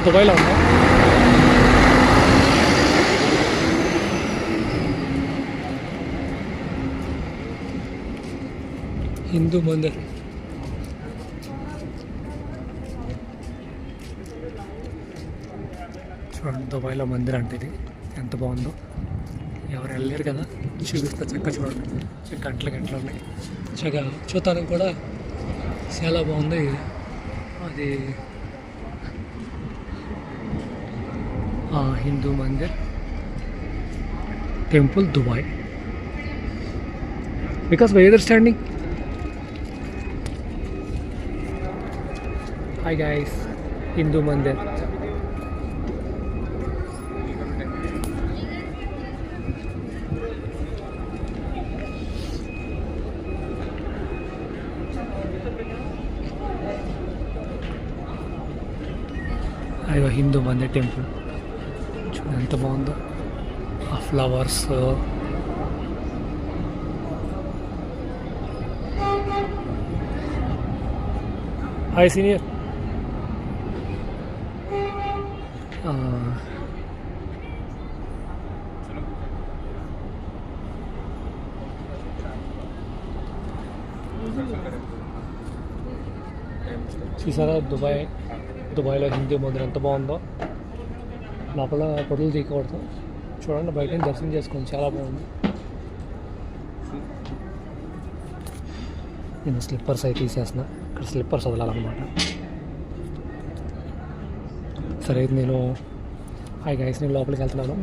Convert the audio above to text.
దుబాయ్లో ఉందా? హిందూ మందిర్. చూడండి దుబాయ్లో మందిర్ అంటే ఇది ఎంత బాగుందో. ఎవరు వెళ్ళలేరు కదా, చూపిస్తే చక్కగా చూడండి. గంటలు గంటలు ఉన్నాయి. చక్కగా చూడటానికి కూడా చాలా బాగుంది. అది Hindu Mandir temple Dubai. Because weather standing. Hi guys, Hindu Mandir. అయ్యో హిందూ మందిర్ టెంపుల్ చూడండి ఎంత బాగుందో. ఆ ఫ్లవర్స్, హాయ్ సీనియర్. చూసారా దుబాయ్లో హిందూ మందిర్ ఎంత బాగుందో. లోపల ఫోటోలు తీయకూడదు. చూడండి బయట దర్శనం చేసుకోండి, చాలా బాగుంది. నేను స్లిప్పర్స్ అయితే తీసేస్తున్నా. ఇక్కడ స్లిప్పర్స్ వదలాలన్నమాట. సరే నేను హాయ్ గైస్, నేను లోపలికి వెళ్తున్నాను.